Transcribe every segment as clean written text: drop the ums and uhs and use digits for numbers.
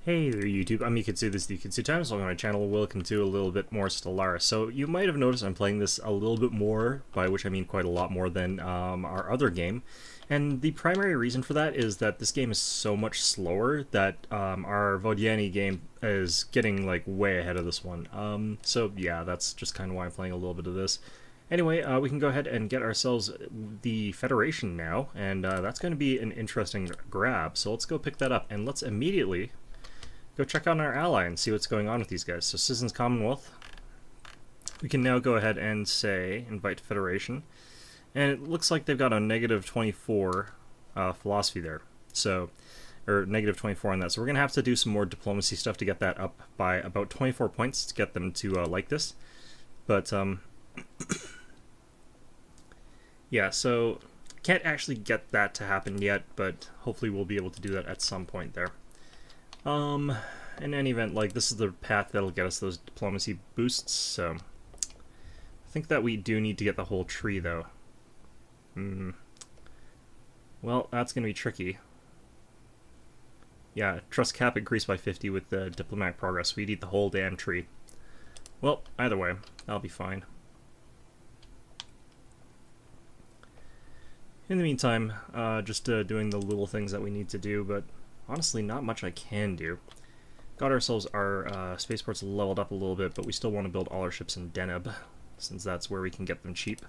Hey there YouTube, I'm Yukitsu, this is Yukitsu Times, welcome to my channel, welcome to a little bit more Stellaris. So you might have noticed I'm playing this a little bit more, by which I mean quite a lot more than our other game. And the primary reason for that is that this game is so much slower that our Vodiani game is getting like way ahead of this one. So yeah, that's just kind of why I'm playing a little bit of this. Anyway, we can go ahead and get ourselves the Federation now, and that's going to be an interesting grab. So let's go pick that up, and let's immediately go check on our ally and see what's going on with these guys. So Citizens Commonwealth, we can now go ahead and say invite Federation, and it looks like they've got a negative 24 philosophy there, so or negative 24 on that. So we're gonna have to do some more diplomacy stuff to get that up by about 24 points to get them to like this. But yeah, so can't actually get that to happen yet, but hopefully we'll be able to do that at some point there. In any event, like, this is the path that'll get us those diplomacy boosts, so I think that we do need to get the whole tree, though. Well, that's gonna be tricky. Yeah, trust cap increased by 50 with the diplomatic progress. We need the whole damn tree. Well, either way, that'll be fine. In the meantime, just doing the little things that we need to do, but honestly, not much I can do. Got ourselves our spaceports leveled up a little bit, but we still want to build all our ships in Deneb, since that's where we can get them cheap.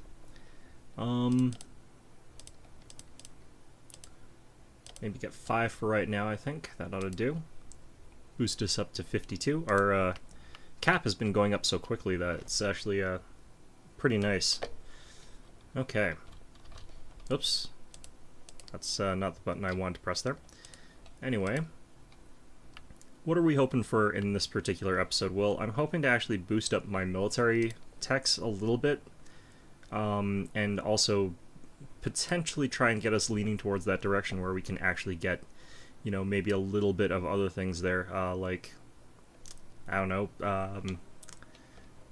Maybe get 5 for right now, I think. That ought to do. Boost us up to 52. Our cap has been going up so quickly that it's actually pretty nice. Okay. Oops. That's not the button I wanted to press there. Anyway, what are we hoping for in this particular episode? Well, I'm hoping to actually boost up my military techs a little bit, and also potentially try and get us leaning towards that direction where we can actually get, you know, maybe a little bit of other things there, like, I don't know,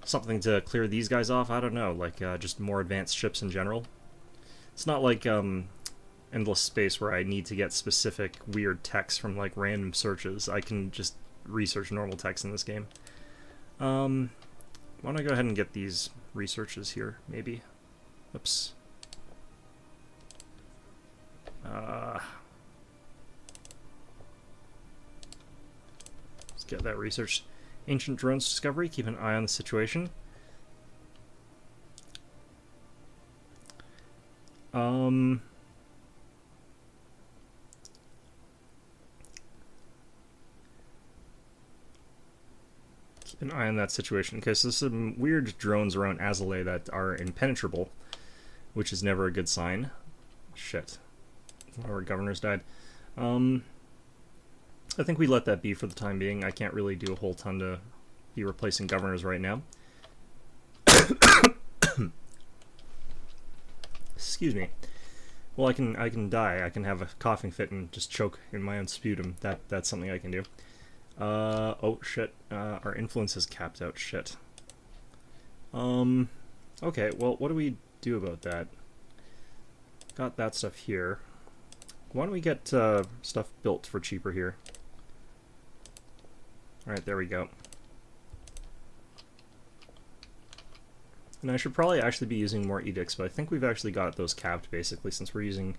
something to clear these guys off, I don't know, like just more advanced ships in general. It's not like endless space where I need to get specific weird text from like random searches. I can just research normal text in this game. Why don't I go ahead and get these researches here, maybe? Oops. Let's get that research. Ancient drones discovery, keep an eye on the situation. Keep an eye on that situation, because there's some weird drones around Azalea that are impenetrable, which is never a good sign. Shit. One of our governors died. I think we let that be for the time being. I can't really do a whole ton to be replacing governors right now. Excuse me. Well, I can die. I can have a coughing fit and just choke in my own sputum. That's something I can do. Oh shit. Our influence is capped out. Shit. Okay, well, what do we do about that? Got that stuff here. Why don't we get stuff built for cheaper here? Alright, there we go. And I should probably actually be using more edicts, but I think we've actually got those capped, basically, since we're using...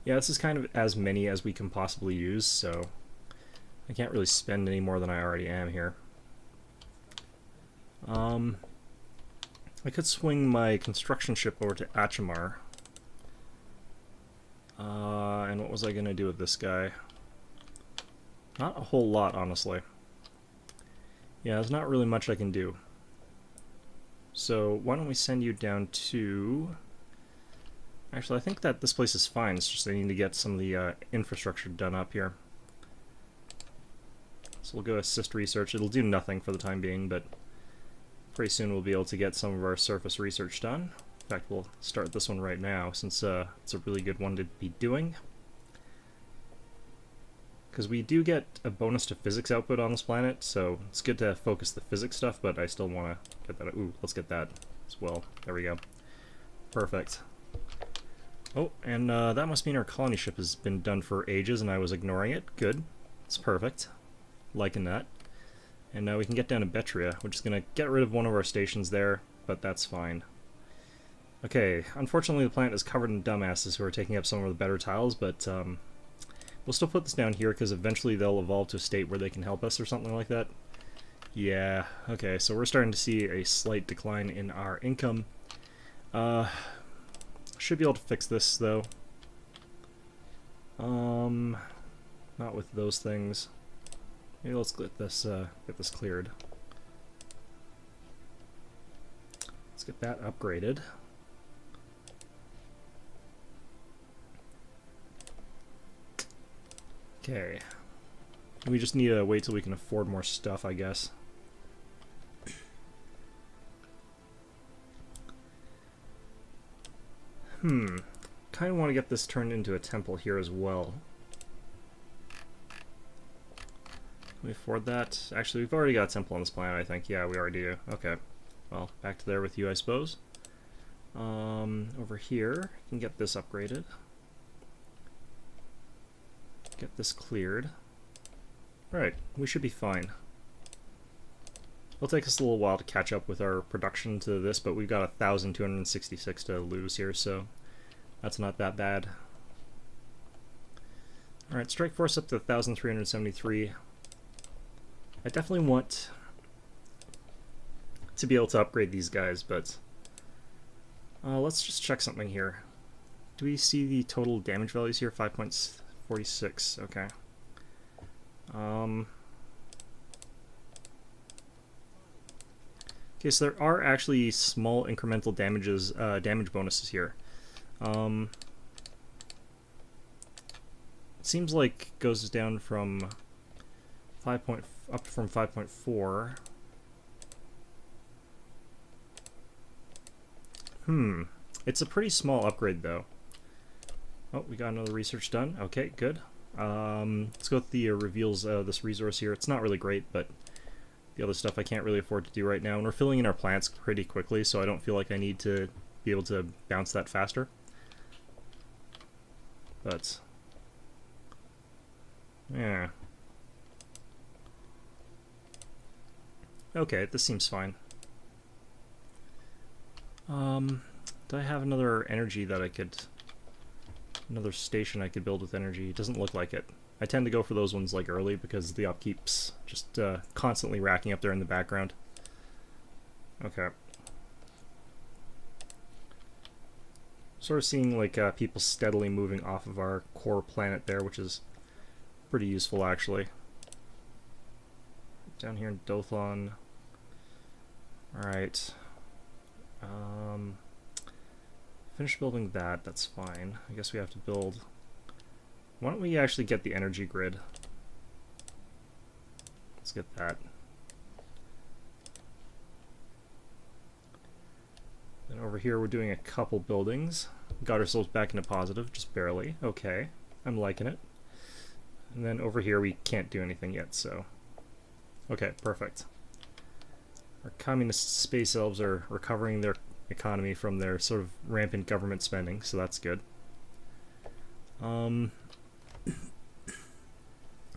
Yeah, this is kind of as many as we can possibly use, so I can't really spend any more than I already am here. I could swing my construction ship over to Achamar. And what was I going to do with this guy? Not a whole lot, honestly. Yeah, there's not really much I can do. So why don't we send you down to... Actually, I think that this place is fine. It's just I need to get some of the infrastructure done up here. So we'll go assist research. It'll do nothing for the time being, but pretty soon we'll be able to get some of our surface research done. In fact, we'll start this one right now, since it's a really good one to be doing. Because we do get a bonus to physics output on this planet, so it's good to focus the physics stuff, but I still want to get that. Ooh, let's get that as well. There we go. Perfect. Oh, and that must mean our colony ship has been done for ages and I was ignoring it. Good. It's perfect. Liking that. And now we can get down to Betria, which is going to get rid of one of our stations there, but that's fine. Okay, unfortunately the planet is covered in dumbasses who are taking up some of the better tiles, but we'll still put this down here because eventually they'll evolve to a state where they can help us or something like that. Yeah, okay, so we're starting to see a slight decline in our income. Should be able to fix this, though. Not with those things. Maybe let's get this cleared. Let's get that upgraded. Okay. We just need to wait till we can afford more stuff, I guess. Kind of want to get this turned into a temple here as well. Can we afford that? Actually, we've already got a temple on this planet, I think. Yeah, we already do. Okay. Well, back to there with you, I suppose. Over here, I can get this upgraded. Get this cleared. Right, we should be fine. It'll take us a little while to catch up with our production to this, but we've got 1,266 to lose here, so that's not that bad. Alright, strike force up to 1,373. I definitely want to be able to upgrade these guys, but let's just check something here. Do we see the total damage values here? 5.46, okay. Okay, so there are actually small incremental damage bonuses here. It seems like it goes down from 5.4. It's a pretty small upgrade though. Oh, we got another research done. Okay, good. Let's go with the reveals this resource here. It's not really great, but the other stuff I can't really afford to do right now. And we're filling in our plants pretty quickly, so I don't feel like I need to be able to bounce that faster. But yeah. Okay, this seems fine. Do I have another energy that I could... Another station I could build with energy? It doesn't look like it. I tend to go for those ones like early because the upkeep's just constantly racking up there in the background. Okay. Sort of seeing like people steadily moving off of our core planet there, which is pretty useful actually. Down here in Dothon. Alright. Finish building that, that's fine. I guess we have to build... Why don't we actually get the energy grid? Let's get that. Then over here we're doing a couple buildings. Got ourselves back into positive, just barely. Okay, I'm liking it. And then over here we can't do anything yet, so... Okay, perfect. Our communist space elves are recovering their economy from their sort of rampant government spending, so that's good.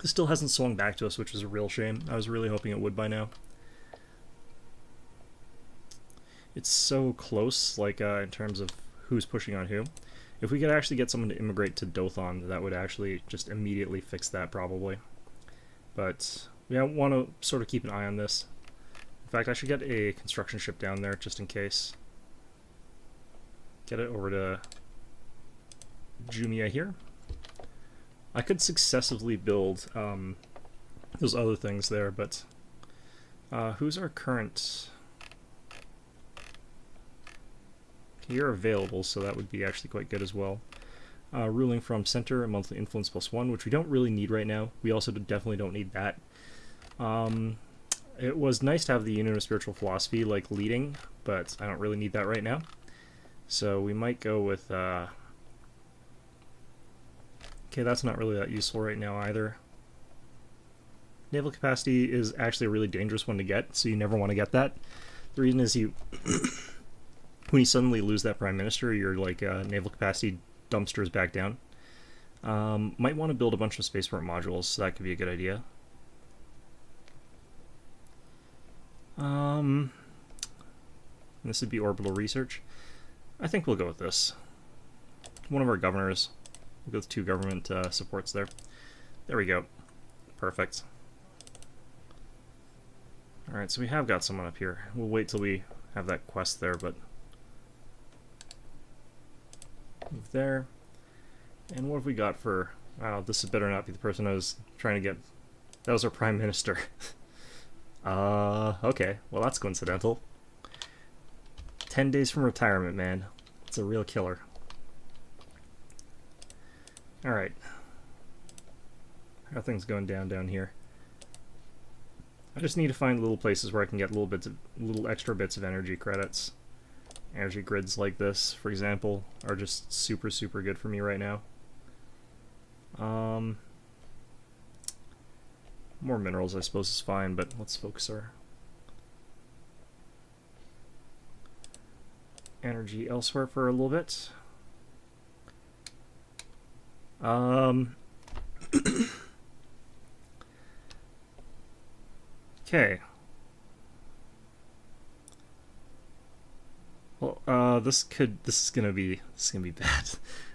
This still hasn't swung back to us, which is a real shame. I was really hoping it would by now. It's so close, like, in terms of who's pushing on who. If we could actually get someone to immigrate to Dothon, that would actually just immediately fix that, probably. But we want to sort of keep an eye on this. In fact, I should get a construction ship down there, just in case. Get it over to Jumia here. I could successively build those other things there, but who's our current... Okay, you're available, so that would be actually quite good as well. Ruling from center, a monthly influence +1, which we don't really need right now. We also definitely don't need that. It was nice to have the Union of Spiritual Philosophy like leading, but I don't really need that right now. So we might go with... Okay, that's not really that useful right now either. Naval capacity is actually a really dangerous one to get, so you never want to get that. The reason is when you suddenly lose that Prime Minister, your like naval capacity dumpsters back down. Might want to build a bunch of spaceport modules, so that could be a good idea. This would be orbital research. I think we'll go with this. One of our governors. We'll go with 2 government supports there. There we go. Perfect. Alright, so we have got someone up here. We'll wait till we have that quest there, but... move there. And what have we got for... wow, this better not be the person I was trying to get... that was our Prime Minister. Okay. Well, that's coincidental. 10 days from retirement, man. It's a real killer. Alright. How are things going down here? I just need to find little places where I can get little extra bits of energy credits. Energy grids like this, for example, are just super, super good for me right now. More minerals, I suppose, is fine, but let's focus our energy elsewhere for a little bit. Okay. Well, this is gonna be bad.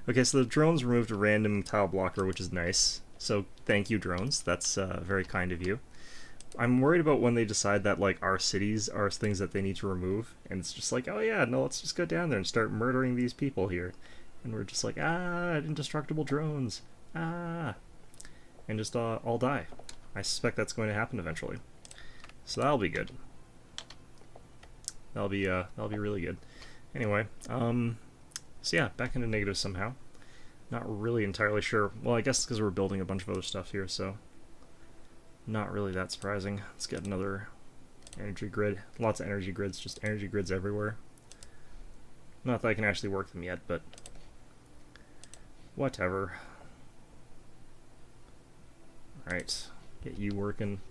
Okay, so the drones removed a random tile blocker, which is nice. So thank you, drones. That's very kind of you. I'm worried about when they decide that like our cities are things that they need to remove, and it's just like, oh yeah, no, let's just go down there and start murdering these people here, and we're just like, indestructible drones, and just all die. I suspect that's going to happen eventually, so that'll be good. That'll be really good. Anyway, so yeah, back into negative somehow. Not really entirely sure. Well, I guess because we're building a bunch of other stuff here, so not really that surprising. Let's get another energy grid. Lots of energy grids, just energy grids everywhere. Not that I can actually work them yet, but whatever. Alright, get you working.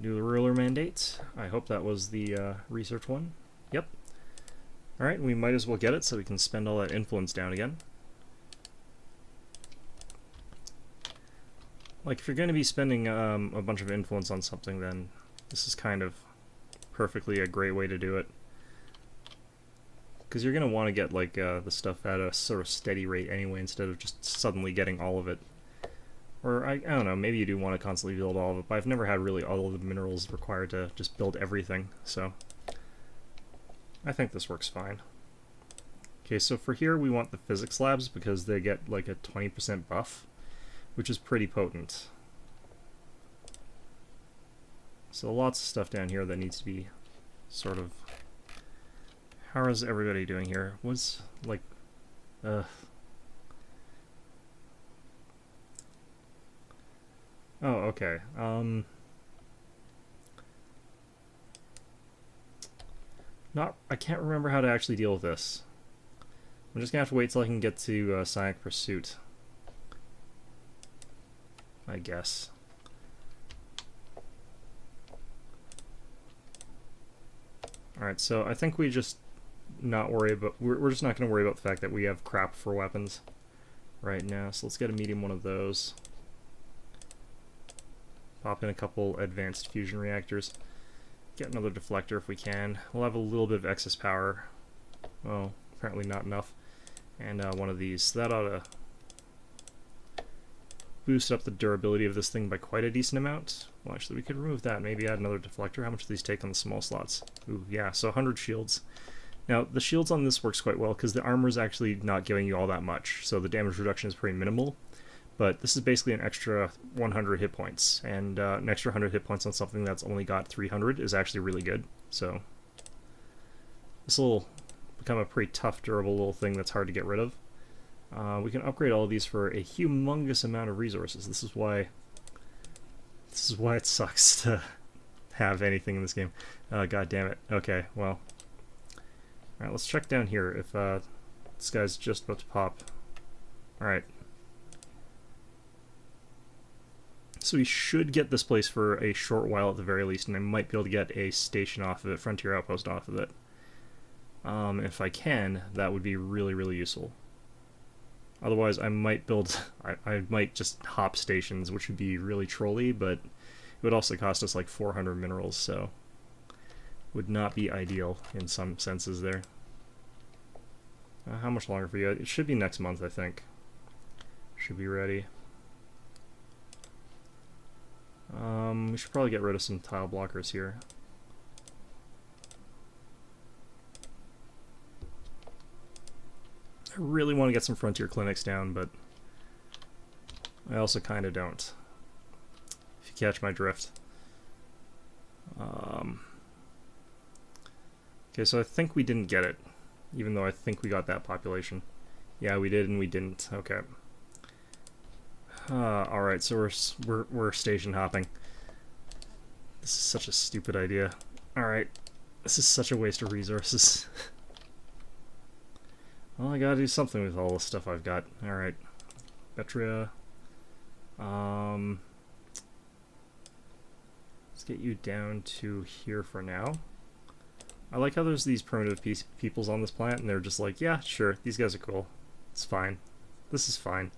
Do the ruler mandate. I hope that was the research one. Yep. Alright, we might as well get it so we can spend all that influence down again. Like, if you're going to be spending a bunch of influence on something, then this is kind of perfectly a great way to do it. Because you're going to want to get, like, the stuff at a sort of steady rate anyway, instead of just suddenly getting all of it. Or, I don't know, maybe you do want to constantly build all of it, but I've never had really all of the minerals required to just build everything, so I think this works fine. Okay, so for here we want the physics labs because they get, like, a 20% buff, which is pretty potent. So lots of stuff down here that needs to be sort of... How is everybody doing here? Was, like... Oh, okay. I can't remember how to actually deal with this. I'm just gonna have to wait till I can get to Psionic Pursuit, I guess. Alright, so I think we just not worry about... We're just not going to worry about the fact that we have crap for weapons right now. So let's get a medium one of those. Pop in a couple advanced fusion reactors. Get another deflector if we can. We'll have a little bit of excess power. Oh, apparently not enough. And one of these. So that ought to boost up the durability of this thing by quite a decent amount. Well, actually, we could remove that. Maybe add another deflector. How much do these take on the small slots? Ooh, yeah, so 100 shields. Now, the shields on this works quite well because the armor is actually not giving you all that much, so the damage reduction is pretty minimal. But this is basically an extra 100 hit points, and an extra 100 hit points on something that's only got 300 is actually really good. So this will become a pretty tough, durable little thing that's hard to get rid of. We can upgrade all of these for a humongous amount of resources. This is why it sucks to have anything in this game. God damn it. Okay, well. Alright, let's check down here if this guy's just about to pop. Alright. So we should get this place for a short while at the very least, and I might be able to get a station off of it, frontier outpost off of it. If I can, that would be really, really useful. Otherwise, I might build... I might just hop stations, which would be really trolly, but it would also cost us like 400 minerals, so would not be ideal in some senses there. How much longer for you? It should be next month, I think. Should be ready. We should probably get rid of some tile blockers here. I really want to get some frontier clinics down, but I also kind of don't, if you catch my drift. Okay, so I think we didn't get it, even though I think we got that population. Yeah, we did and we didn't. Okay. Alright, so we're station hopping. This is such a stupid idea. Alright, this is such a waste of resources. Well, I gotta do something with all the stuff I've got. Alright. Betria. Let's get you down to here for now. I like how there's these primitive peoples on this planet, and they're just like, yeah, sure, these guys are cool. It's fine. This is fine.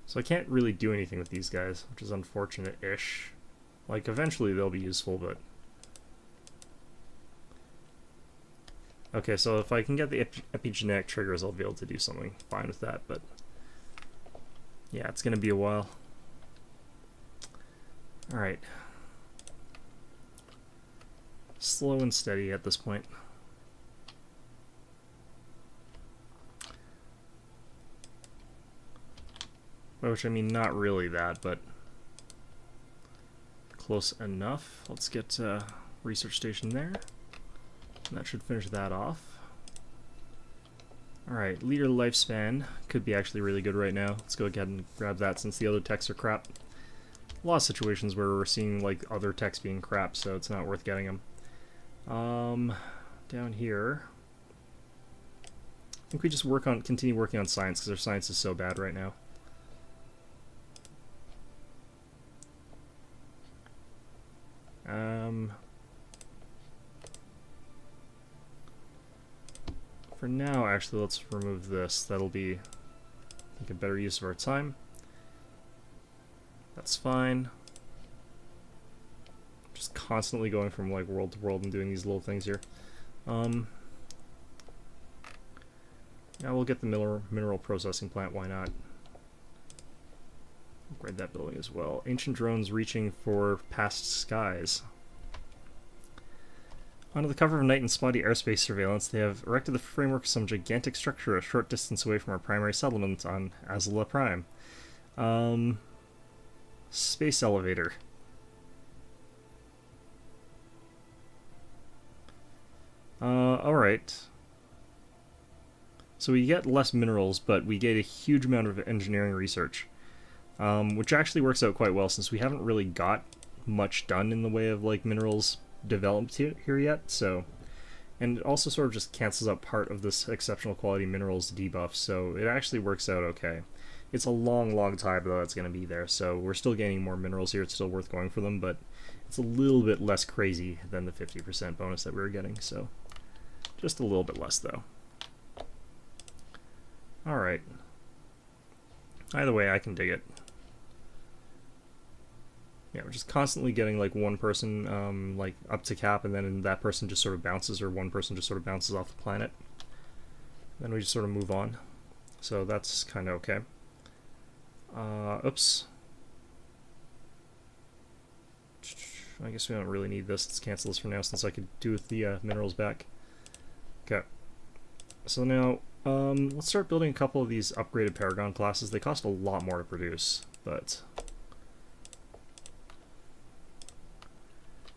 So I can't really do anything with these guys, which is unfortunate-ish. Like, eventually they'll be useful, but... Okay, so if I can get the epigenetic triggers, I'll be able to do something fine with that, but... Yeah, it's gonna be a while. Alright. Slow and steady at this point. By which I mean not really that, but close enough. Let's get research station there. And that should finish that off. Alright, leader lifespan could be actually really good right now. Let's go ahead and grab that since the other techs are crap. A lot of situations where we're seeing like other techs being crap, so it's not worth getting them. Down here, I think we just continue working on science because our science is so bad right now. For now, actually, let's remove this. That'll be, I think, a better use of our time. That's fine. Just constantly going from like world to world and doing these little things here. Now we'll get the mineral processing plant. Why not? Upgrade that building as well. Ancient drones reaching for past skies. Under the cover of night and spotty airspace surveillance, they have erected the framework of some gigantic structure a short distance away from our primary settlement on Azula Prime. Space elevator. Alright. So we get less minerals, but we get a huge amount of engineering research. Which actually works out quite well since we haven't really got much done in the way of like minerals developed here yet, so, and it also sort of just cancels out part of this exceptional quality minerals debuff, so it actually works out okay. It's a long time though that's going to be there, so we're still gaining more minerals here. It's still worth going for them, but it's a little bit less crazy than the 50% bonus that we were getting, so just a little bit less though. Alright. Either way, I can dig it. Yeah, we're just constantly getting like one person like up to cap, and then that person just sort of bounces, or one person just sort of bounces off the planet. Then we just sort of move on. So that's kind of okay. Oops. I guess we don't really need this. Let's cancel this for now since I could do with the minerals back. Okay. So now, let's start building a couple of these upgraded Paragon classes. They cost a lot more to produce, but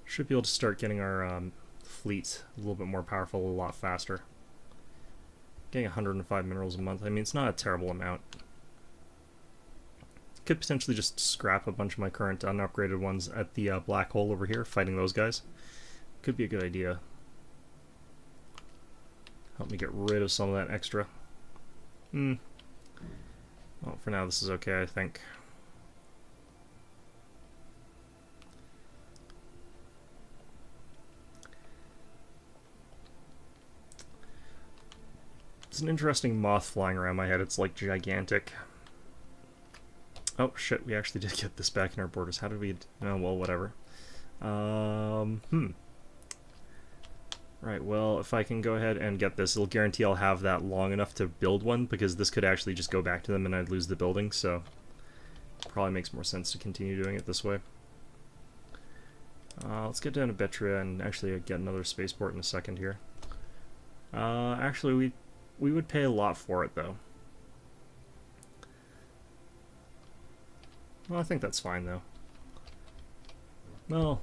should be able to start getting our fleet a little bit more powerful, a lot faster. Getting 105 minerals a month, I mean, it's not a terrible amount. Could potentially just scrap a bunch of my current unupgraded ones at the black hole over here, fighting those guys. Could be a good idea. Help me get rid of some of that extra. Well, for now this is okay, I think. It's an interesting moth flying around my head. It's like gigantic. Oh shit, we actually did get this back in our borders. How did we... Oh, well, whatever. Right, well, if I can go ahead and get this, it'll guarantee I'll have that long enough to build one, because this could actually just go back to them and I'd lose the building, so probably makes more sense to continue doing it this way. Let's get down to Betria and actually get another spaceport in a second here. Actually, we would pay a lot for it, though. Well, I think that's fine, though. Well,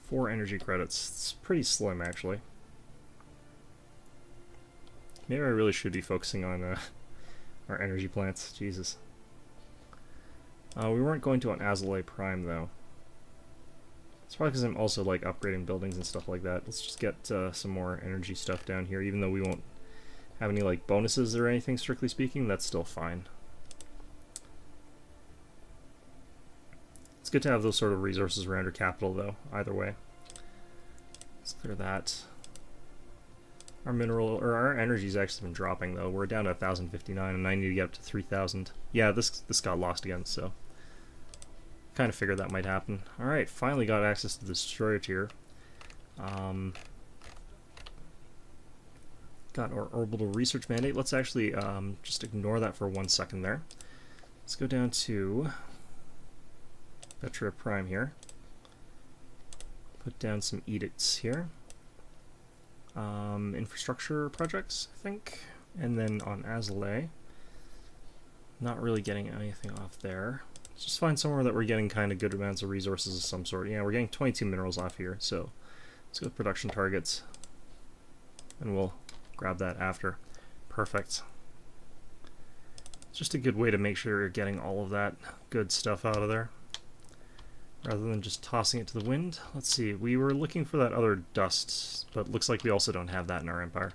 4 energy credits. It's pretty slim, actually. Maybe I really should be focusing on our energy plants. Jesus. We weren't going to on Azalea Prime, though. It's probably because I'm also, like, upgrading buildings and stuff like that. Let's just get some more energy stuff down here, even though we won't have any, like, bonuses or anything, strictly speaking. That's still fine. It's good to have those sort of resources around your capital, though, either way. Let's clear that. Our our energy's actually been dropping, though. We're down to 1,059, and I need to get up to 3,000. Yeah, this got lost again, so kind of figured that might happen. Alright, finally got access to the destroyer tier. Got our orbital research mandate. Let's actually just ignore that for 1 second there. Let's go down to Petria Prime here. Put down some edicts here. Infrastructure projects, I think. And then on Azalea, not really getting anything off there. Let's just find somewhere that we're getting kind of good amounts of resources of some sort. Yeah, we're getting 22 minerals off here, so let's go with production targets. And we'll grab that after. Perfect. It's just a good way to make sure you're getting all of that good stuff out of there, rather than just tossing it to the wind. Let's see, we were looking for that other dust, but looks like we also don't have that in our empire.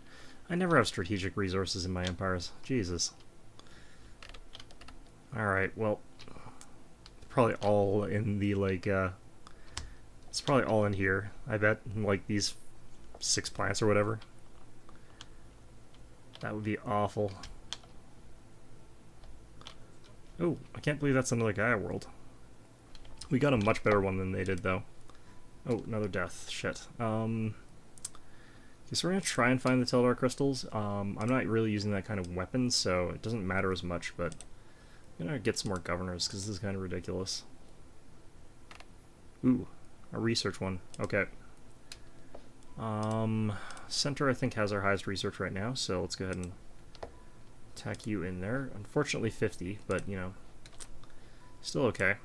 I never have strategic resources in my empires. Jesus. Alright, well, probably all in the, like, it's probably all in here, I bet, like these 6 plants or whatever. That would be awful. Oh, I can't believe that's another Gaia world. We got a much better one than they did, though. Oh, another death. Shit. Okay, so we're gonna try and find the Teldar crystals. I'm not really using that kind of weapon, so it doesn't matter as much, but I'm gonna get some more governors, because this is kind of ridiculous. Ooh, a research one. Okay. Center, I think, has our highest research right now, so let's go ahead and tack you in there. Unfortunately 50, but, you know, still okay.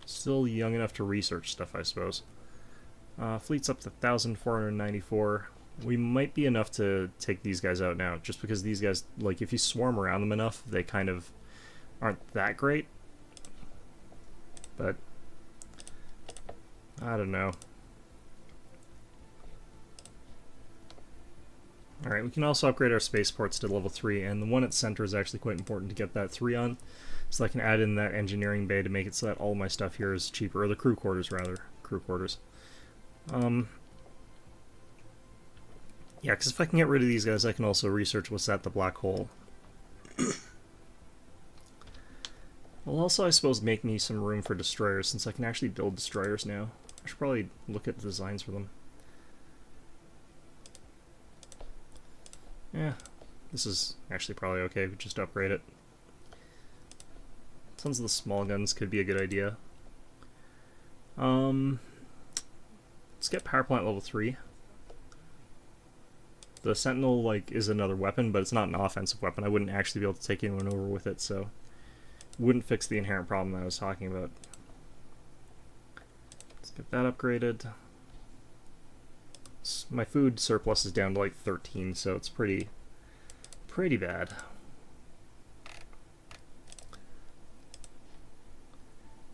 Still young enough to research stuff, I suppose. Fleet's up to 1,494. We might be enough to take these guys out now, just because these guys, like, if you swarm around them enough, they kind of aren't that great. But I don't know. Alright, we can also upgrade our spaceports to level 3, and the one at center is actually quite important to get that 3 on, so I can add in that engineering bay to make it so that all my stuff here is cheaper, or the crew quarters, rather. Crew quarters. Yeah, because if I can get rid of these guys, I can also research what's at the black hole. Well, also, I suppose, make me some room for destroyers, since I can actually build destroyers now. I should probably look at the designs for them. Yeah, this is actually probably okay. We just upgrade it. Tons of the small guns could be a good idea. Let's get power plant level 3. The Sentinel, like, is another weapon, but it's not an offensive weapon. I wouldn't actually be able to take anyone over with it, so wouldn't fix the inherent problem that I was talking about. Let's get that upgraded. My food surplus is down to like 13, so it's pretty bad.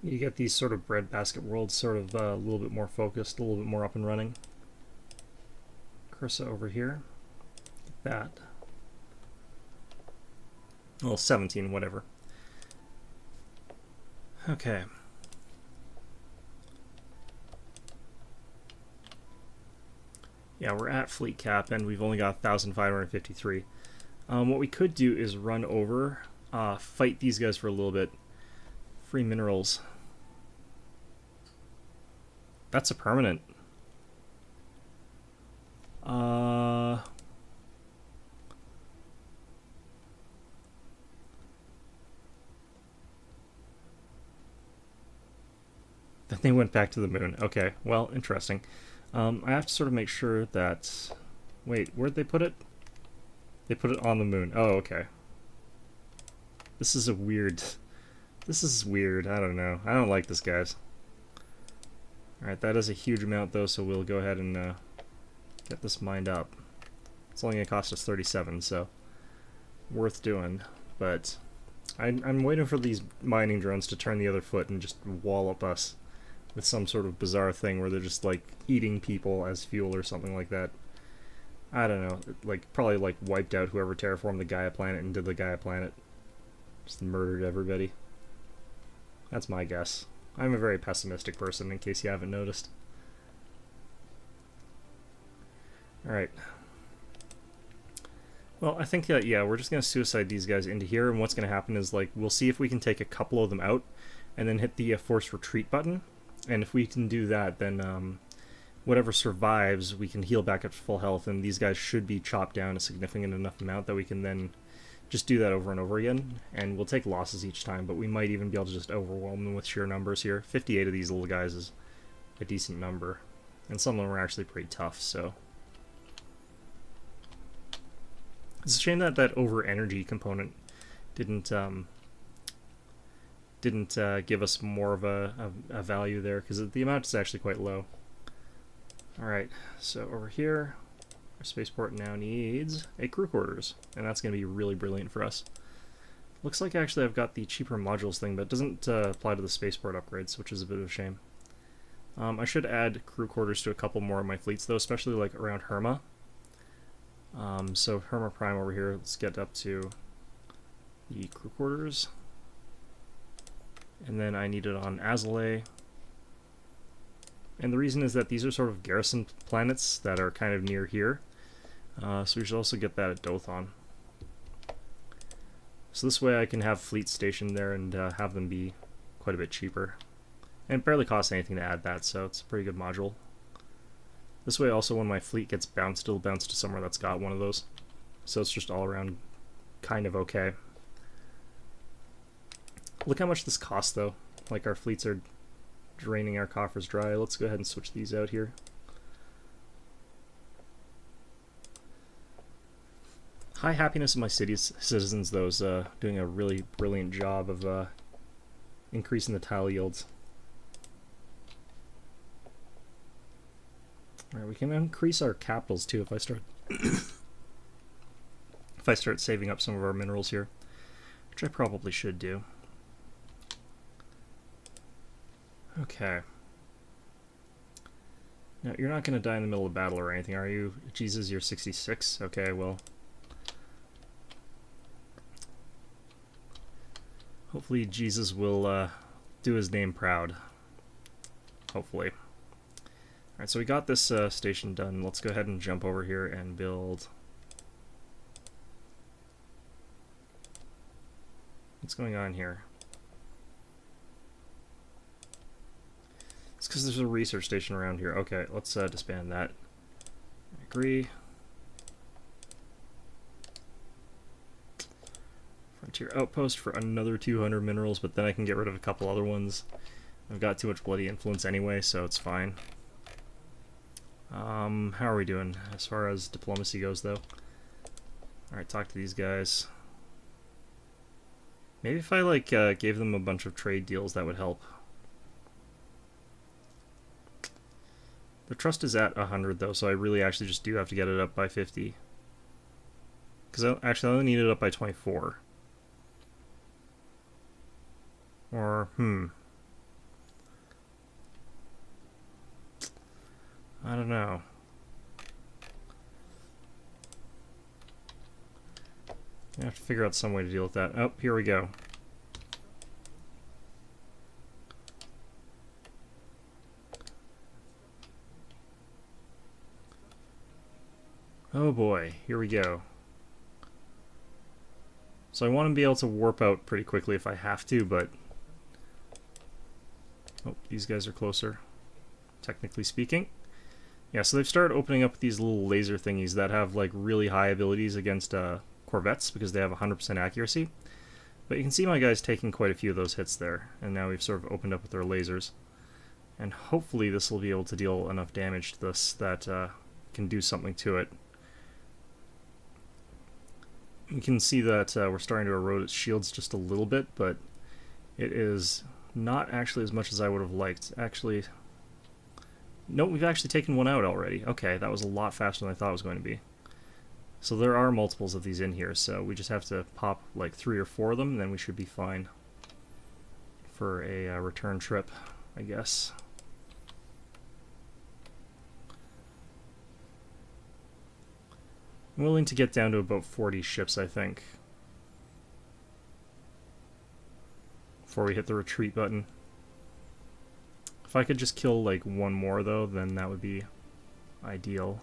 You get these sort of breadbasket worlds sort of a little bit more focused, a little bit more up and running. Cursa over here. Get that. Well, 17, whatever. Okay. Yeah, we're at fleet cap, and we've only got 1,553. What we could do is run over, fight these guys for a little bit. Free minerals. That's a permanent. Then they went back to the moon. Okay, well, interesting. I have to sort of make sure that... Wait, where'd they put it? They put it on the moon. Oh, okay. This is a weird... This is weird. I don't know. I don't like this, guys. Alright, that is a huge amount, though, so we'll go ahead and get this mined up. It's only going to cost us 37, so worth doing. But I'm waiting for these mining drones to turn the other foot and just wallop us with some sort of bizarre thing where they're just, like, eating people as fuel or something like that. I don't know. Like, probably, like, wiped out whoever terraformed the Gaia planet and did the Gaia planet. Just murdered everybody. That's my guess. I'm a very pessimistic person, in case you haven't noticed. Alright. Well, I think that, yeah, we're just going to suicide these guys into here, and what's going to happen is, like, we'll see if we can take a couple of them out, and then hit the force retreat button. And if we can do that, then whatever survives, we can heal back at full health, and these guys should be chopped down a significant enough amount that we can then just do that over and over again. And we'll take losses each time, but we might even be able to just overwhelm them with sheer numbers here. 58 of these little guys is a decent number, and some of them are actually pretty tough, so... It's a shame that that over-energy component didn't give us more of a value there, because the amount is actually quite low. Alright, so over here, our spaceport now needs a crew quarters, and that's going to be really brilliant for us. Looks like actually I've got the cheaper modules thing, but it doesn't apply to the spaceport upgrades, which is a bit of a shame. I should add crew quarters to a couple more of my fleets, though, especially like around Herma. So Herma Prime over here, let's get up to the crew quarters. And then I need it on Azalea. And the reason is that these are sort of garrison planets that are kind of near here. So we should also get that at Dothon. So this way I can have fleet stationed there and have them be quite a bit cheaper. And it barely costs anything to add that, so it's a pretty good module. This way also when my fleet gets bounced, it'll bounce to somewhere that's got one of those. So it's just all around kind of okay. Look how much this costs though. Like our fleets are draining our coffers dry. Let's go ahead and switch these out here. High happiness of my city's citizens, though, is doing a really brilliant job of increasing the tile yields. Alright, we can increase our capitals too if I start if I start saving up some of our minerals here, which I probably should do. Okay. Now, you're not going to die in the middle of battle or anything, are you? Jesus, you're 66? Okay, well. Hopefully Jesus will do his name proud. Hopefully. Alright, so we got this station done. Let's go ahead and jump over here and build... What's going on here? It's because there's a research station around here. Okay, let's disband that. I agree. Frontier outpost for another 200 minerals, but then I can get rid of a couple other ones. I've got too much bloody influence anyway, so it's fine. How are we doing as far as diplomacy goes, though? Alright, talk to these guys. Maybe if I, like, gave them a bunch of trade deals, that would help. The trust is at 100, though, so I really actually just do have to get it up by 50. Because I only need it up by 24. Or, I don't know. I have to figure out some way to deal with that. Oh, here we go. Oh boy, here we go. So I want to be able to warp out pretty quickly if I have to, but... Oh, these guys are closer, technically speaking. Yeah, so they've started opening up these little laser thingies that have like really high abilities against corvettes because they have 100% accuracy. But you can see my guys taking quite a few of those hits there, and now we've sort of opened up with our lasers. And hopefully this will be able to deal enough damage to this that can do something to it. You can see that we're starting to erode its shields just a little bit, but it is not actually as much as I would have liked. Actually, no, we've actually taken one out already. Okay, that was a lot faster than I thought it was going to be. So there are multiples of these in here, so we just have to pop like 3 or 4 of them, and then we should be fine for a return trip, I guess. I'm willing to get down to about 40 ships, I think, before we hit the retreat button. If I could just kill like one more though, then that would be ideal.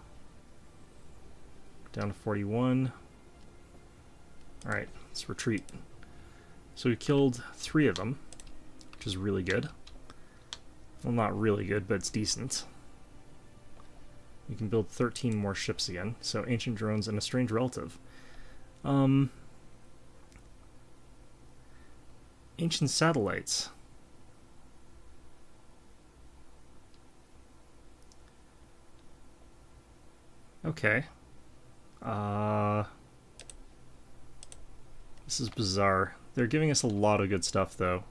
Down to 41. Alright, let's retreat. So we killed 3 of them, which is really good. Well, not really good, but it's decent. We can build 13 more ships again. So ancient drones and a strange relative. Ancient satellites. Okay. This is bizarre. They're giving us a lot of good stuff, though.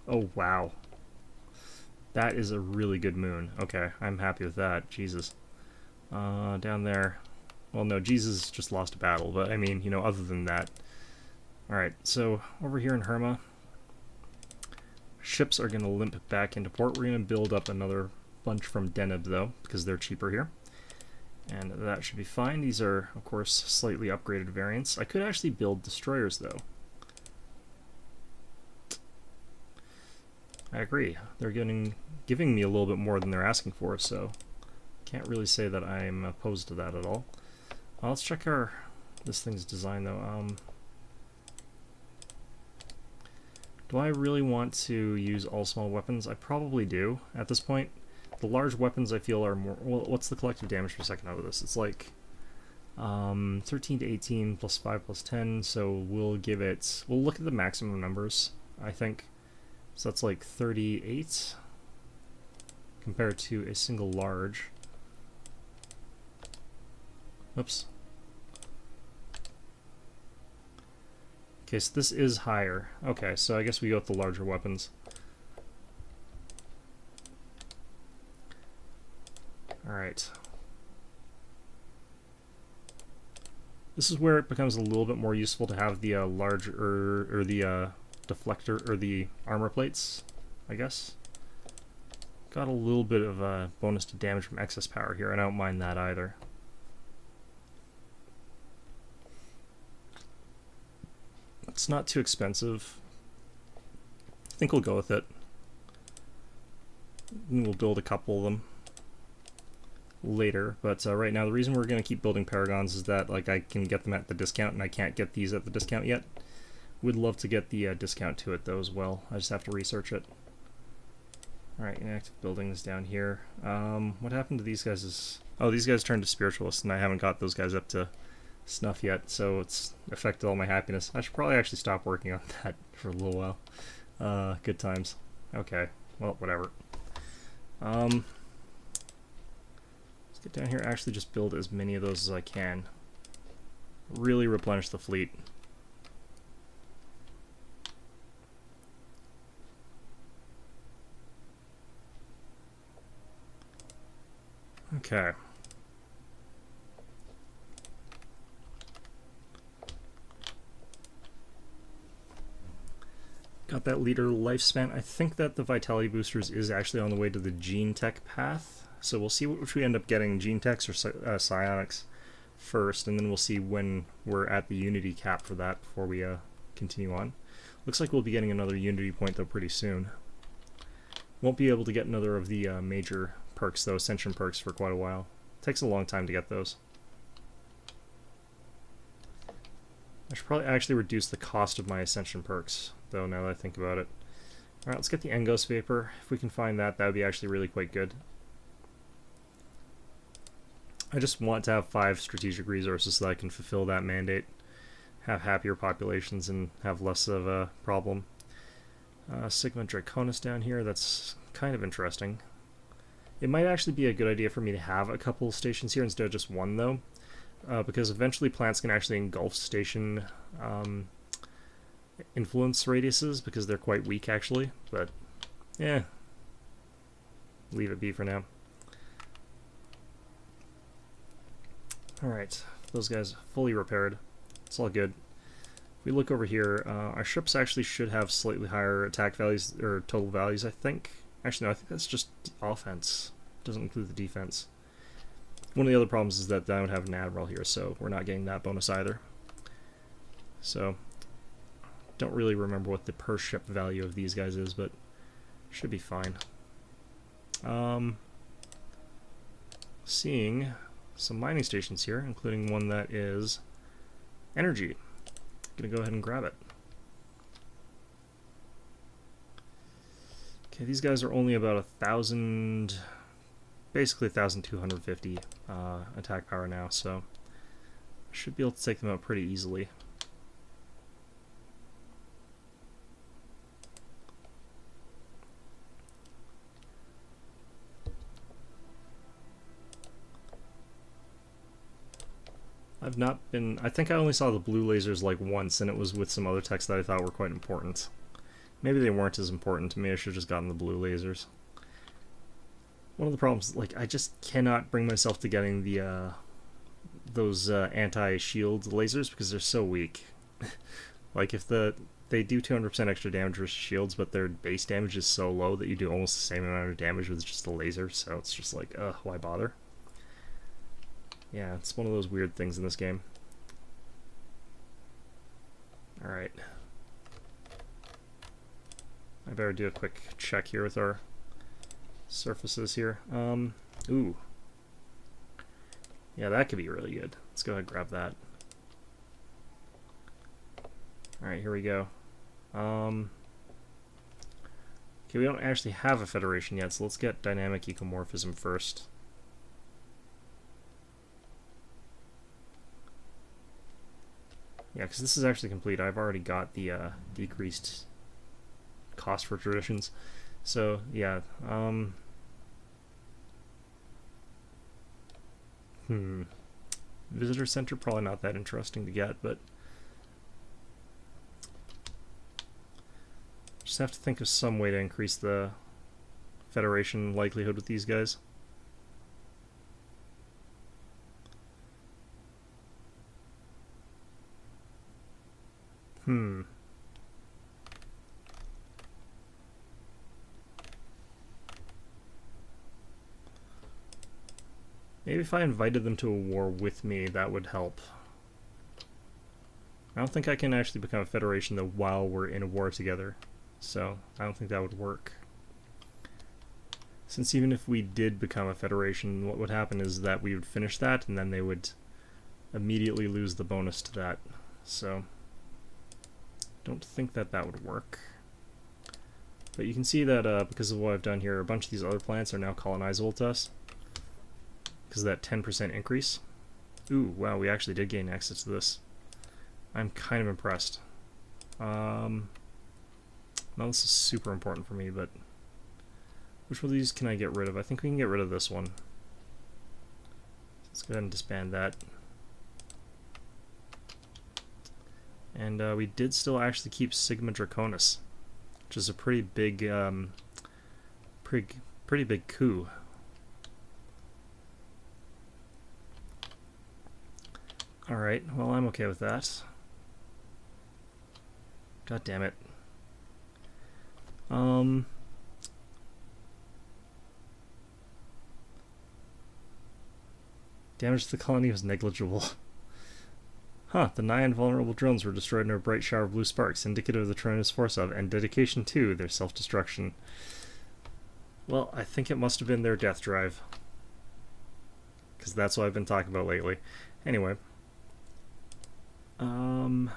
Oh, wow. That is a really good moon. Okay, I'm happy with that. Jesus. Down there. Well, no, Jesus just lost a battle, but I mean, you know, other than that. Alright, so over here in Herma, ships are going to limp back into port. We're going to build up another bunch from Deneb, though, because they're cheaper here. And that should be fine. These are, of course, slightly upgraded variants. I could actually build destroyers, though. I agree. They're giving me a little bit more than they're asking for, so can't really say that I'm opposed to that at all. Let's check this thing's design, though. Do I really want to use all small weapons? I probably do at this point. The large weapons I feel are more... Well, what's the collective damage per second out of this? It's like 13 to 18 plus 5 plus 10, so we'll give it... We'll look at the maximum numbers, I think. So that's like 38 compared to a single large. Oops. Okay, so this is higher. Okay, so I guess we go with the larger weapons. Alright. This is where it becomes a little bit more useful to have the larger, or the deflector, or the armor plates, I guess. Got a little bit of a bonus to damage from excess power here, and I don't mind that either. It's not too expensive. I think we'll go with it. And we'll build a couple of them later, but right now the reason we're going to keep building Paragons is that like I can get them at the discount, and I can't get these at the discount yet. Would love to get the discount to it though as well. I just have to research it. Alright, inactive buildings down here. What happened to these guys? Oh, these guys turned to spiritualists, and I haven't got those guys up to snuff yet, so it's affected all my happiness. I should probably actually stop working on that for a little while. Good times. Okay, well, whatever. Let's get down here, actually just build as many of those as I can. Really replenish the fleet. Okay. Got that leader lifespan. I think that the vitality boosters is actually on the way to the gene tech path. So we'll see which we end up getting, gene techs or psionics first, and then we'll see when we're at the unity cap for that before we continue on. Looks like we'll be getting another unity point though pretty soon. Won't be able to get another of the major perks though, ascension perks, for quite a while. Takes a long time to get those. I should probably actually reduce the cost of my Ascension perks, though, now that I think about it. Alright, let's get the Engos Vapor. If we can find that, that would be actually really quite good. I just want to have 5 strategic resources so that I can fulfill that mandate, have happier populations, and have less of a problem. Sigma Draconis down here, that's kind of interesting. It might actually be a good idea for me to have a couple stations here instead of just one, though, because eventually plants can actually engulf station influence radiuses, because they're quite weak, actually, but, yeah, leave it be for now. Alright, those guys fully repaired. It's all good. If we look over here, our ships actually should have slightly higher attack values, or total values, I think. Actually, no, I think that's just offense. It doesn't include the defense. One of the other problems is that I don't have an admiral here, so we're not getting that bonus either. So, don't really remember what the per ship value of these guys is, but should be fine. Seeing some mining stations here, including one that is energy. Gonna go ahead and grab it. Okay, these guys are only about 1,000, basically 1,250 attack power now, so I should be able to take them out pretty easily. I've not been... I think I only saw the blue lasers like once, and it was with some other techs that I thought were quite important. Maybe they weren't as important to me. I should have just gotten the blue lasers. One of the problems, like, I just cannot bring myself to getting the those anti-shield lasers because they're so weak. Like, if they do 200% extra damage with shields, but their base damage is so low that you do almost the same amount of damage with just a laser, so it's just like, why bother? Yeah, it's one of those weird things in this game. Alright. I better do a quick check here with our surfaces here. Ooh. Yeah, that could be really good. Let's go ahead and grab that. Alright, here we go. Okay, we don't actually have a federation yet, so let's get dynamic ecomorphism first. Yeah, because this is actually complete. I've already got the decreased cost for traditions. So, yeah. Visitor center, probably not that interesting to get, but just have to think of some way to increase the Federation likelihood with these guys. Maybe if I invited them to a war with me, that would help. I don't think I can actually become a federation, though, while we're in a war together. So, I don't think that would work. Since even if we did become a federation, what would happen is that we would finish that, and then they would immediately lose the bonus to that. So, don't think that that would work. But you can see that because of what I've done here, a bunch of these other planets are now colonizable to us. Because of that 10% increase. Ooh, wow, we actually did gain access to this. I'm kind of impressed. Now this is super important for me, but which one of these can I get rid of? I think we can get rid of this one. Let's go ahead and disband that. And we did still actually keep Sigma Draconis, which is a pretty big, pretty big coup. Alright, well, I'm okay with that. God damn it. Damage to the colony was negligible. Huh, the nigh invulnerable drones were destroyed in a bright shower of blue sparks, indicative of the tremendous force of, and dedication to, their self-destruction. Well, I think it must have been their death drive. Because that's what I've been talking about lately. Anyway. Alright,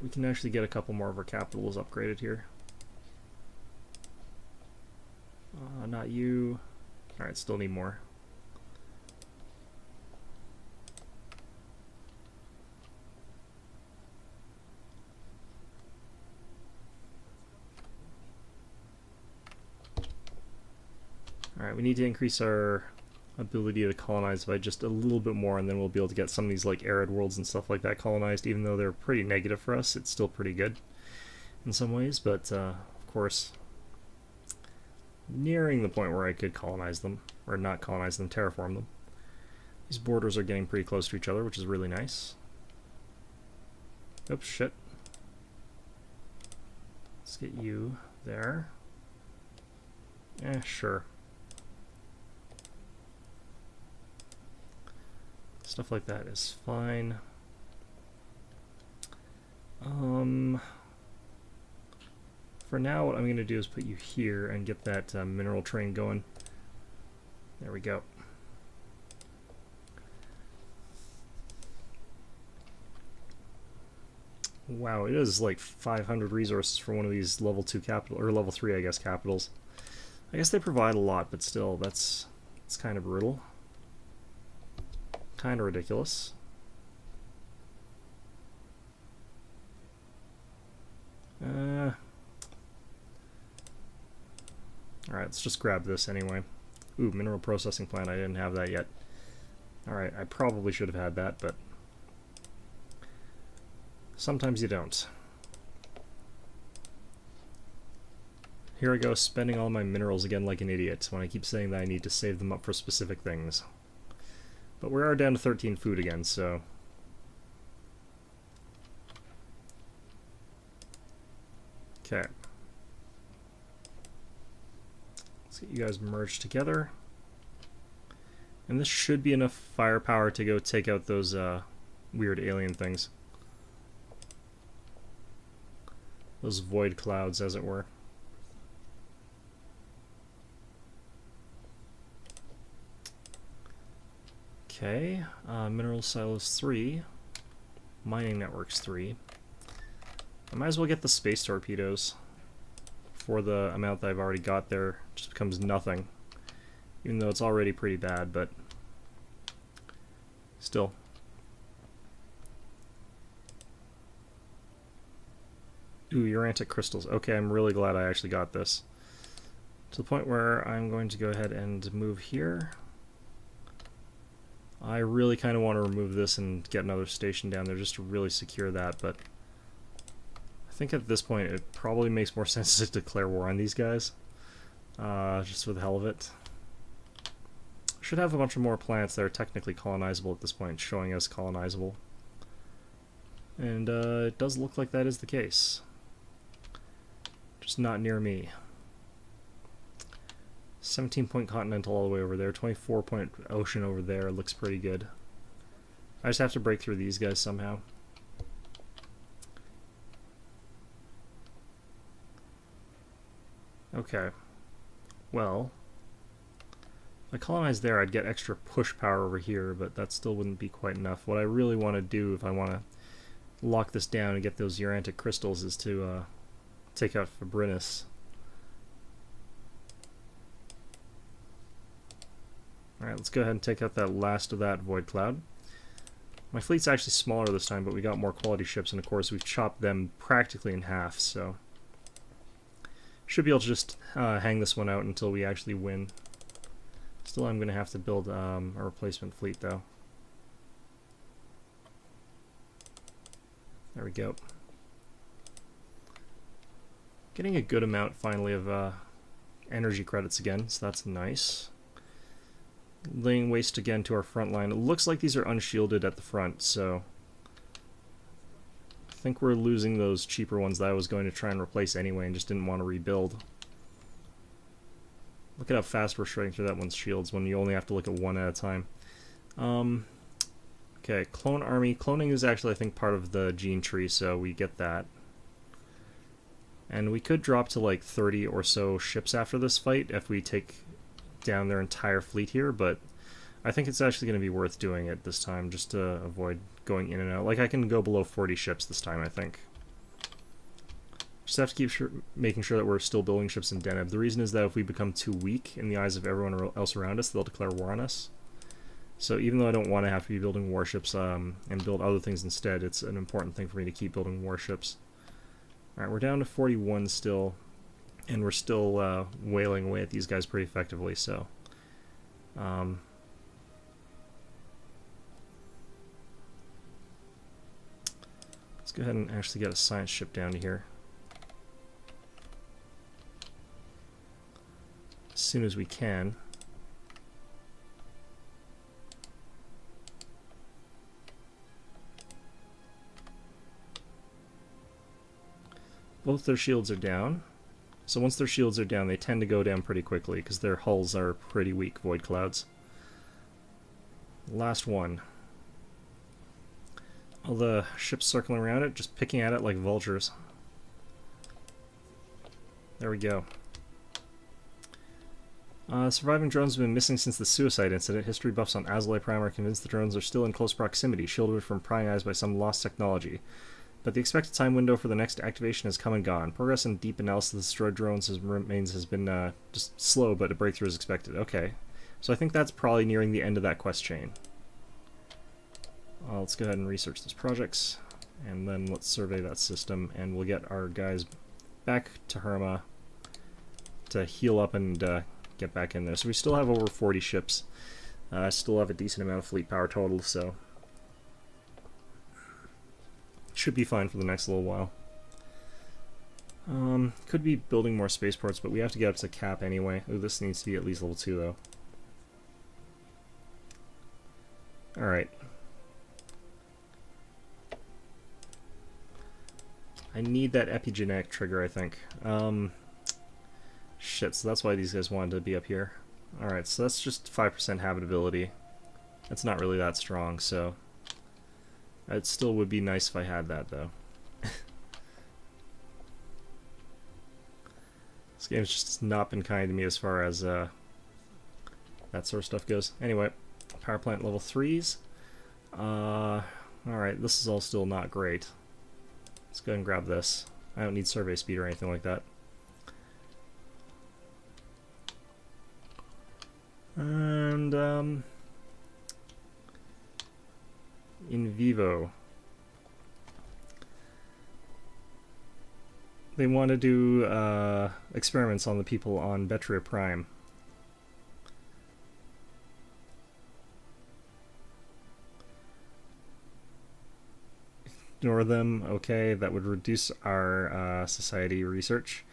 we can actually get a couple more of our capitals upgraded here. Not you. Alright, still need more. Alright, we need to increase our ability to colonize by just a little bit more, and then we'll be able to get some of these like arid worlds and stuff like that colonized. Even though they're pretty negative for us, it's still pretty good in some ways, but of course nearing the point where I could colonize them, or not colonize them, terraform them. These borders are getting pretty close to each other, which is really nice. Oops, shit. Let's get you there. Sure. Stuff like that is fine. For now, what I'm going to do is put you here and get that mineral train going. There we go. Wow, it is like 500 resources for one of these level 2 capital, or level 3, I guess, capitals. I guess they provide a lot, but still, it's kind of brutal. Kind of ridiculous. Alright, let's just grab this anyway. Ooh, mineral processing plant, I didn't have that yet. Alright, I probably should have had that, but sometimes you don't. Here I go, spending all my minerals again like an idiot, when I keep saying that I need to save them up for specific things. But we are down to 13 food again, so... Okay. Let's get you guys merged together. And this should be enough firepower to go take out those weird alien things. Those void clouds, as it were. Okay, mineral silos 3, mining networks 3. I might as well get the space torpedoes for the amount that I've already got there. It just becomes nothing, even though it's already pretty bad, but still. Ooh, urantic crystals. Okay, I'm really glad I actually got this. To the point where I'm going to go ahead and move here. I really kind of want to remove this and get another station down there just to really secure that, but I think at this point it probably makes more sense to declare war on these guys, just for the hell of it. Should have a bunch of more plants that are technically colonizable at this point, showing us colonizable. And it does look like that is the case. Just not near me. 17-point continental all the way over there, 24-point ocean over there, looks pretty good. I just have to break through these guys somehow. Okay. Well, if I colonize there, I'd get extra push power over here, but that still wouldn't be quite enough. What I really want to do, if I want to lock this down and get those urantic crystals, is to take out Fabrinus. Alright, let's go ahead and take out that last of that void cloud. My fleet's actually smaller this time, but we got more quality ships, and of course we've chopped them practically in half, so should be able to just hang this one out until we actually win. Still, I'm going to have to build a replacement fleet, though. There we go. Getting a good amount, finally, of energy credits again, so that's nice. Laying waste again to our front line. It looks like these are unshielded at the front, so I think we're losing those cheaper ones that I was going to try and replace anyway and just didn't want to rebuild. Look at how fast we're shredding through that one's shields when you only have to look at one at a time. Okay, clone army. Cloning is actually, I think, part of the gene tree, so we get that. And we could drop to like 30 or so ships after this fight if we take down their entire fleet here, but I think it's actually going to be worth doing it this time, just to avoid going in and out. Like, I can go below 40 ships this time, I think. Just have to keep making sure that we're still building ships in Deneb. The reason is that if we become too weak in the eyes of everyone else around us, they'll declare war on us. So even though I don't want to have to be building warships and build other things instead, it's an important thing for me to keep building warships. Alright, we're down to 41 still, and we're still whaling away at these guys pretty effectively, so... let's go ahead and actually get a science ship down to here. As soon as we can. Both their shields are down. So once their shields are down, they tend to go down pretty quickly because their hulls are pretty weak void clouds. Last one. All the ships circling around it, just picking at it like vultures. There we go. Surviving drones have been missing since the suicide incident. History buffs on Azalea Prime are convinced the drones are still in close proximity, shielded from prying eyes by some lost technology. But the expected time window for the next activation has come and gone. Progress in deep analysis of the destroyed drones has been just slow, but a breakthrough is expected. Okay. So I think that's probably nearing the end of that quest chain. Let's go ahead and research those projects, and then let's survey that system, and we'll get our guys back to Herma to heal up and get back in there. So we still have over 40 ships. Still have a decent amount of fleet power total, so should be fine for the next little while. Could be building more spaceports, but we have to get up to cap anyway. Ooh, this needs to be at least level 2 though. Alright. I need that epigenetic trigger, I think. Shit, so that's why these guys wanted to be up here. Alright, so that's just 5% habitability. That's not really that strong, so... it still would be nice if I had that, though. This game's just not been kind to me as far as that sort of stuff goes. Anyway, power plant level 3s. Alright, this is all still not great. Let's go ahead and grab this. I don't need survey speed or anything like that. And, in vivo. They want to do experiments on the people on Betria Prime. Ignore them, okay, that would reduce our society research.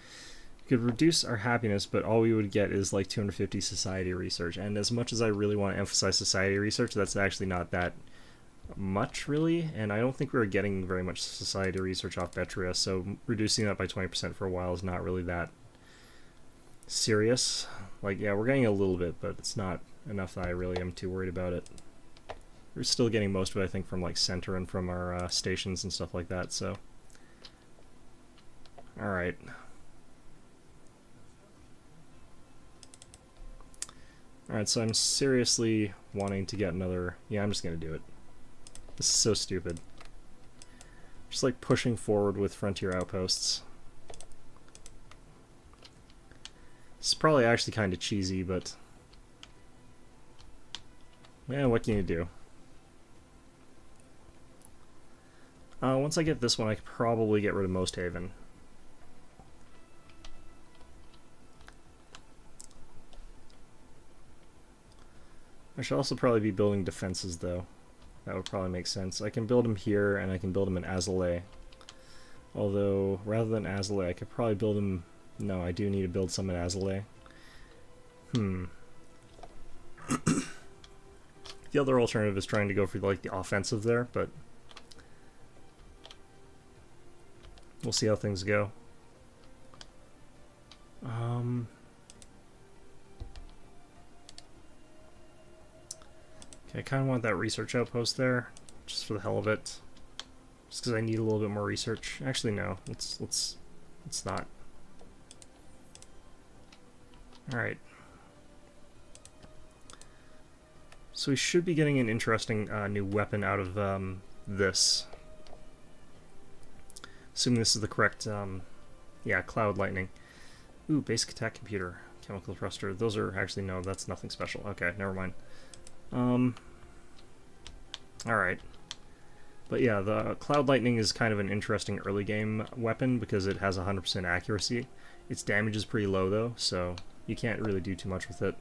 Could reduce our happiness, but all we would get is like 250 society research, and as much as I really want to emphasize society research, that's actually not that much, really, and I don't think we were getting very much society research off Betria, so reducing that by 20% for a while is not really that serious. Like, yeah, we're getting a little bit, but it's not enough that I really am too worried about it. We're still getting most of it, I think, from like Center and from our stations and stuff like that, so... Alright. Alright, so I'm seriously wanting to get another... Yeah, I'm just gonna do it. This is so stupid. Just like pushing forward with frontier outposts. It's probably actually kind of cheesy, but... yeah, what can you do? Once I get this one, I could probably get rid of Most Haven. I should also probably be building defenses, though. That would probably make sense. I can build them here, and I can build them in Azalea. Although, rather than Azalea, I could probably build them... No, I do need to build some in Azalea. The other alternative is trying to go for, like, the offensive there, but... we'll see how things go. Okay, I kind of want that research outpost there, just for the hell of it. Just because I need a little bit more research. Actually, no. Let's not. Alright. So we should be getting an interesting new weapon out of this. Assuming this is the correct, yeah, Cloud Lightning. Ooh, basic attack computer, chemical thruster. Those are actually, no, that's nothing special. Okay, never mind. Alright. But yeah, the Cloud Lightning is kind of an interesting early game weapon because it has 100% accuracy. Its damage is pretty low though, so you can't really do too much with it.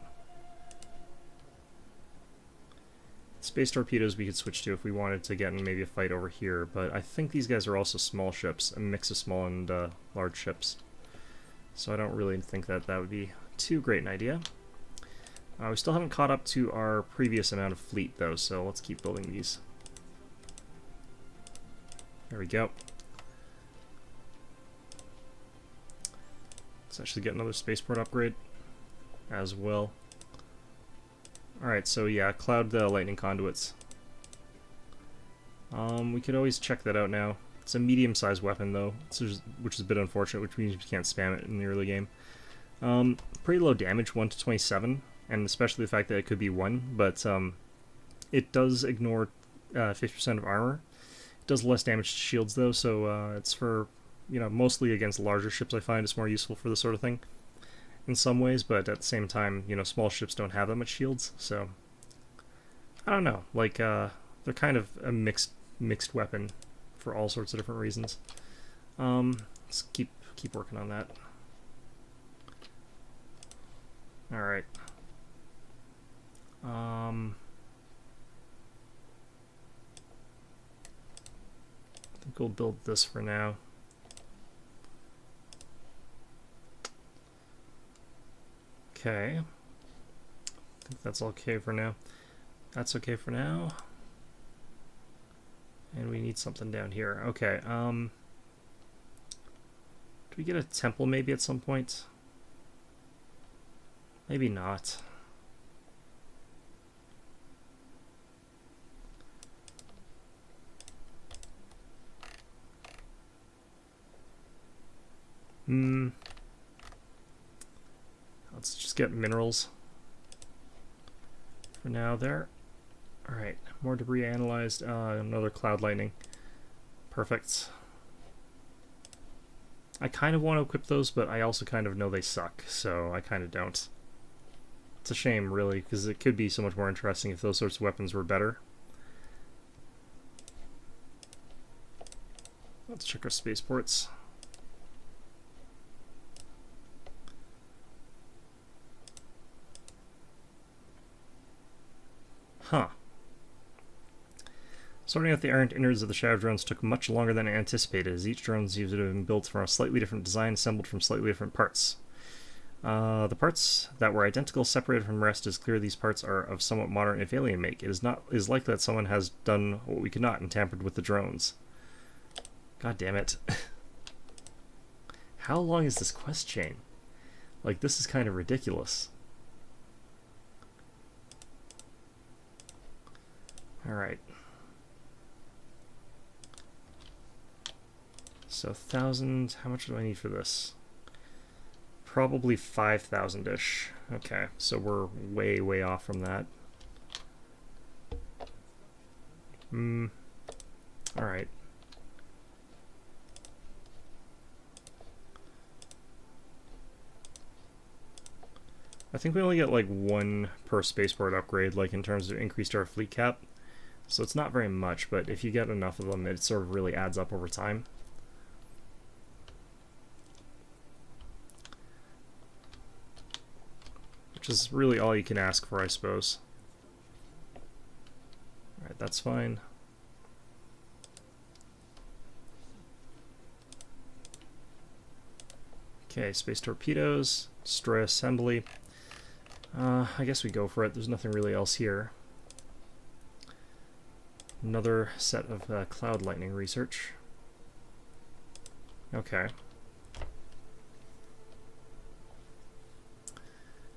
Space torpedoes we could switch to if we wanted to get in maybe a fight over here, but I think these guys are also small ships, a mix of small and large ships. So I don't really think that that would be too great an idea. We still haven't caught up to our previous amount of fleet though, so let's keep building these. There we go. Let's actually get another spaceport upgrade as well. Alright, so yeah, Cloud Lightning Conduits. We could always check that out now. It's a medium-sized weapon though, which is a bit unfortunate, which means we can't spam it in the early game. Pretty low damage, 1 to 27, and especially the fact that it could be 1, but it does ignore 50% of armor. Does less damage to shields though, so it's for, you know, mostly against larger ships. I find it's more useful for this sort of thing in some ways, but at the same time, you know, small ships don't have that much shields, so I don't know, like they're kind of a mixed weapon for all sorts of different reasons. Let's keep working on that. All right. I think we'll build this for now. Okay. I think that's okay for now. That's okay for now. And we need something down here. Okay, do we get a temple maybe at some point? Maybe not. Let's just get minerals for now there. Alright, more debris analyzed. Another Cloud Lightning. Perfect. I kind of want to equip those, but I also kind of know they suck, so I kind of don't. It's a shame, really, because it could be so much more interesting if those sorts of weapons were better. Let's check our spaceports. Huh. Sorting out the errant innards of the Shadow drones took much longer than anticipated, as each drone seems to have been built from a slightly different design assembled from slightly different parts. The parts that were identical separated from the rest. It is clear these parts are of somewhat modern if alien make. It is likely that someone has done what we could not and tampered with the drones. God damn it. How long is this quest chain? Like, this is kind of ridiculous. Alright. So 1,000, how much do I need for this? Probably 5,000-ish. Okay, so we're way, way off from that. Alright. I think we only get like 1 per spaceport upgrade, like in terms of increased our fleet cap. So it's not very much, but if you get enough of them, it sort of really adds up over time. Which is really all you can ask for, I suppose. Alright, that's fine. Okay, space torpedoes, destroy assembly. I guess we go for it. There's nothing really else here. Another set of Cloud Lightning research. Okay.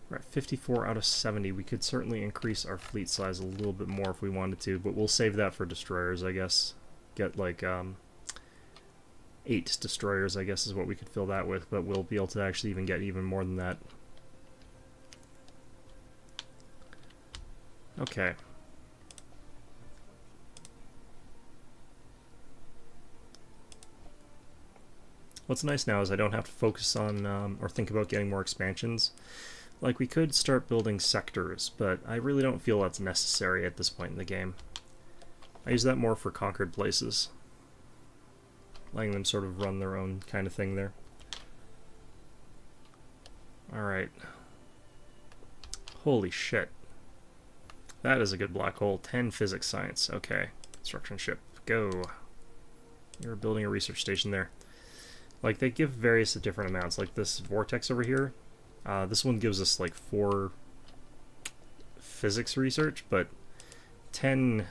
We're at 54 out of 70. We could certainly increase our fleet size a little bit more if we wanted to, but we'll save that for destroyers, I guess. Get like 8 destroyers, I guess, is what we could fill that with, but we'll be able to actually even get even more than that. Okay. What's nice now is I don't have to focus on or think about getting more expansions. Like, we could start building sectors, but I really don't feel that's necessary at this point in the game. I use that more for conquered places, letting them sort of run their own kind of thing there. Alright. Holy shit. That is a good black hole. 10 physics science. Okay. Construction ship. Go. You're building a research station there. Like, they give various different amounts. Like this vortex over here. This one gives us like 4 physics research, but 4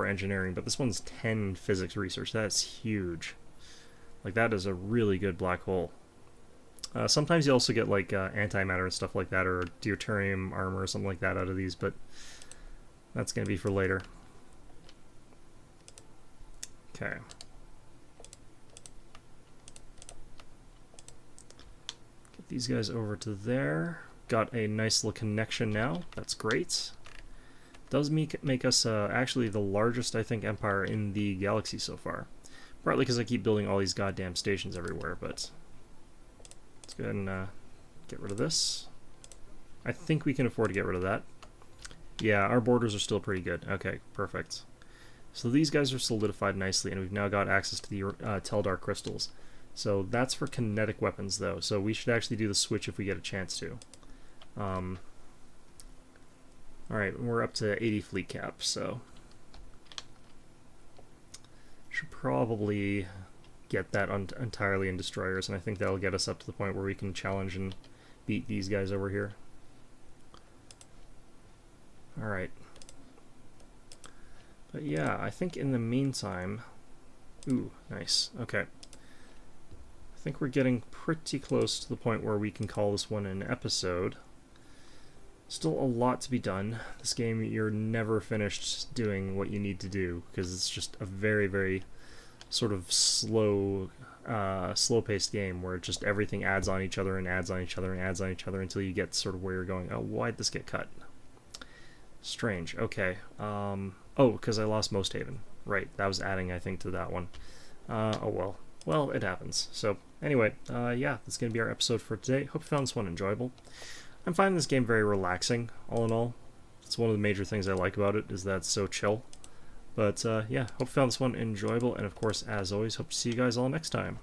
engineering, but this one's 10 physics research. That's huge. Like, that is a really good black hole. Sometimes you also get like antimatter and stuff like that, or deuterium armor or something like that out of these, but that's going to be for later. Okay. Get these guys over to there. Got a nice little connection now. That's great. Does make us actually the largest, I think, empire in the galaxy so far. Partly because I keep building all these goddamn stations everywhere, but let's go ahead and get rid of this. I think we can afford to get rid of that. Yeah, our borders are still pretty good. Okay, perfect. So these guys are solidified nicely, and we've now got access to the Teldar crystals. So that's for kinetic weapons, though. So we should actually do the switch if we get a chance to. Alright, we're up to 80 fleet cap, so should probably get that entirely in destroyers, and I think that'll get us up to the point where we can challenge and beat these guys over here. Alright. But yeah, I think in the meantime... Ooh, nice. Okay. I think we're getting pretty close to the point where we can call this one an episode. Still a lot to be done. This game, you're never finished doing what you need to do, because it's just a very, very sort of slow-paced game where just everything adds on each other and adds on each other and adds on each other until you get sort of where you're going, oh, why'd this get cut? Strange. Okay. Oh, because I lost Most Haven. Right, that was adding, I think, to that one. Oh well. Well, it happens. So, anyway, yeah, that's going to be our episode for today. Hope you found this one enjoyable. I'm finding this game very relaxing, all in all. It's one of the major things I like about it, is that it's so chill. But, yeah, hope you found this one enjoyable, and of course, as always, hope to see you guys all next time.